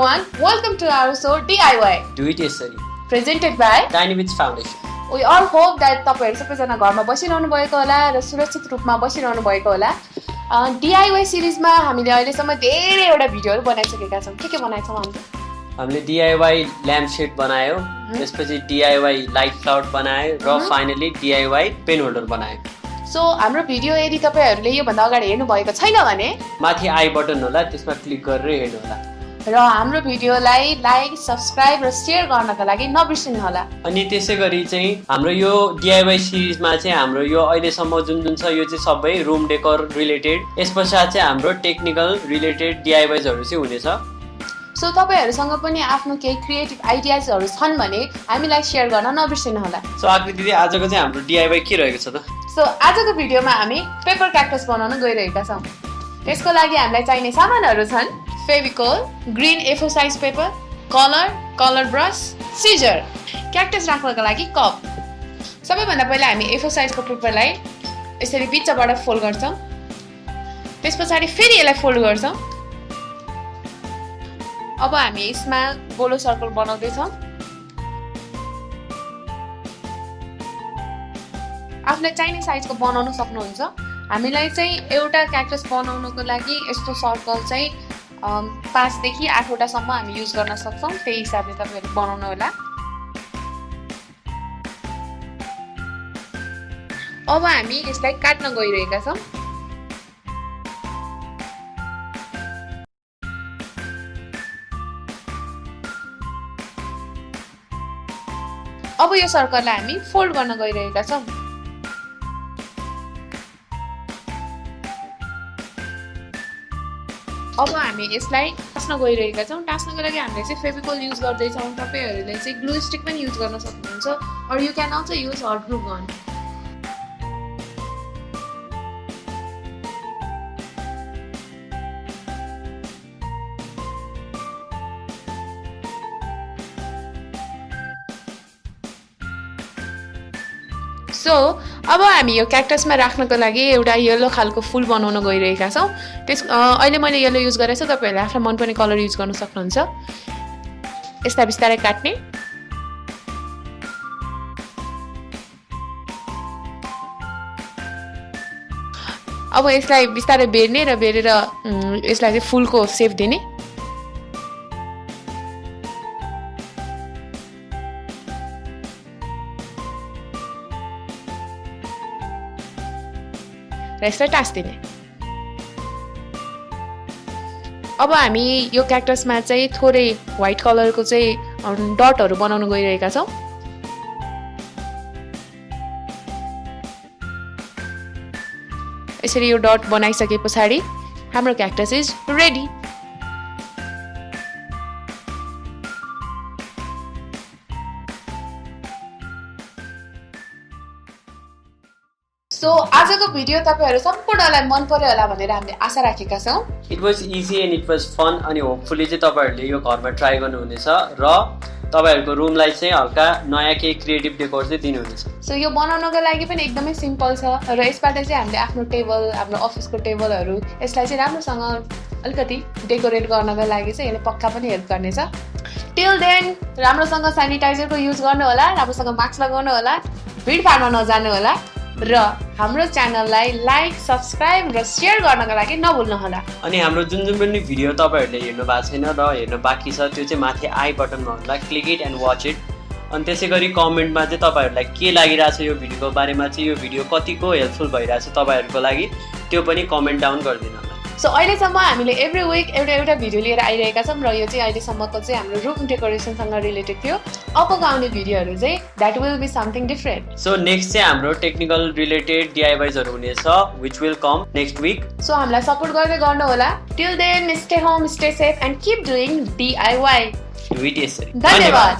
everyone, welcome to our show DIY. Do It Yessari. Presented by Tinybits Foundation. We all hope that तपाईहरु सबैजना घरमा बसिरहनु भएको होला र सुरक्षित रूपमा बसिरहनु भएको होला। DIY सिरिजमा हामीले अहिलेसम्म धेरैवटा भिडियोहरु बनाइसकेका छौं। के बनाएछौं हामीले DIY ल्याम्प शेड बनायो, त्यसपछि DIY लाइट क्लाउड बनायो र फाइनली DIY पेन होल्डर बनायो। सो हाम्रो भिडियो यदि तपाईहरुले यो भन्दा अगाडि हेर्नु भएको छैन भने माथि आई बटन होला, त्यसमा क्लिक गरेर हेर्नु होला। र हाम्रो भिडियोलाई लाइक, सब्स्क्राइब र शेयर गर्नका लागि नबिर्सनु होला। अनि त्यसैगरी चाहिँ हाम्रो यो DIY सिरिजमा चाहिँ हाम्रो यो अहिलेसम्म जुन छ यो चाहिँ सबै रुम डेकोर रिलेटेड, यसपश्चात चाहिँ हाम्रो टेक्निकल रिलेटेड DIYजहरु चाहिँ हुनेछ। सो तपाईहरुसँग पनि आफ्नो केही क्रिएटिभ आइडियाजहरु छन् भने हामीलाई शेयर गर्न नबिर्सनु होला। सो आकृति दिदी, आजको चाहिँ हाम्रो DIY के रहेको छ त? सो आजको भिडियोमा हामी पेपर क्याक्टस बनाउन गइरहेका छौं। त्यसको लागि हामीलाई चाहिने सामानहरु छन् Fevicol, green A4 size paper, colour brush, scissor, cactus राख्नका लागि कप। सबैभन्दा पहिला हामी A4 साइजको पेपरलाई यसरी बिचबाट फोल्ड गर्छौं। त्यसपछि फेरि यसलाई फोल्ड गर्छौं। अब हामी यसमा गोलो सर्कल बनाउँदै छौं। आफूलाई चाहिने साइजको बनाउन सक्नुहुन्छ। हामीलाई चाहिँ एउटा क्याक्टस बनाउनको लागि यस्तो सर्कल चाहिँ 5 देखि 8 वटा सम्म हामी युज गर्न सक्छौं। त्यही हिसाबले तपाईहरु बनाउनु होला। अब हामी यसलाई काट्न गइरहेका छौं। अब यो सर्कललाई हामी फोल्ड गर्न गइरहेका छौं। अब हामी यसलाई टास्न गइरहेका छौं। टास्नको लागि हामीले चाहिँ फेभिकोल युज गर्दै छौं। तपाईहरुले चाहिँ ग्लु स्टिक पनि युज गर्न सक्नुहुन्छ, or you can also use hot glue gun. So अब हामी यो क्याक्टसमा राख्नको लागि एउटा येलो खालको फूल बनाउन गइरहेका छौं। अहिले मैले येलो युज गरेको छु, तपाईहरुले आफूलाई मनपर्ने कलर युज गर्न सक्नुहुन्छ। यसलाई बिस्तारै काट्ने। अब यसलाई बिस्तारै बेर्ने र बेरेर यसलाई चाहिँ फूलको शेप दिने। र यसलाई टास्दिने। अब हामी यो क्याक्टसमा चाहिँ थोरै व्हाइट कलरको चाहिँ डटहरु बनाउन गइरहेका छौं। यसरी यो डट बनाइसकेपछि हाम्रो क्याक्टस इज रेडी। सो आजको भिडियो तपाईहरु सम्पूर्णलाई मन पर्यो होला भनेर हामीले आशा राखेका छौं। It was easy and it was fun. अनि होपफुली चाहिँ तपाईहरुले यो घरमा ट्राई गर्नुहुनेछ र तपाईहरुको रुमलाई चाहिँ हल्का नयाँ केही क्रिएटिभ डेकोर चाहिँ दिनुहुनेछ। सो यो बनाउनको लागि पनि एकदमै सिम्पल छ र यसबाट चाहिँ हामीले आफ्नो टेबल, हाम्रो अफिसको टेबलहरु यसलाई चाहिँ राम्रोसँग अलिकति डेकोरेट गर्नको लागि चाहिँ यसले पक्का पनि हेल्प गर्नेछ। टिल देन राम्रोसँग स्यानिटाइजरको युज गर्नु होला, राम्रोसँग मास्क लगाउनु होला, भिडभाडमा नजानु होला र हाम्रो च्यानललाई लाइक, सब्स्क्राइब र शेयर गर्नका लागि नभुल्नु होला। अनि हाम्रो जुन पनि भिडियो तपाईहरुले हेर्नु भएको छैन र हेर्नु बाँकी छ, त्यो चाहिँ माथि आई बटनमा होला, click it and watch it. अनि त्यसैगरी कमेन्टमा चाहिँ तपाईहरुलाई के लागिरहेछ यो भिडियोको बारेमा, चाहिँ यो भिडियो कतिको हेल्पफुल भइरहेछ तपाईहरुको लागि, त्यो पनि कमेन्ट डाउन गरिदिनु होला। सो अहिलेसम्म हामीले एभ्री विक एउटा भिडियो लिएर आइरहेका छौं र यो चाहिँ अहिलेसम्मको चाहिँ हाम्रो रुम डेकोरेसनसँग रिलेटेड थियो। अबको आउने भिडियोहरु चाहिँ that will be something different. So next चाहिँ हाम्रो टेक्निकल रिलेटेड DIYजहरु हुनेछ, which will come next week. So हामीलाई सपोर्ट गर्दै गर्नु होला। Till then stay home, stay safe and keep doing DIY। Do it, yes, sir. धन्यवाद।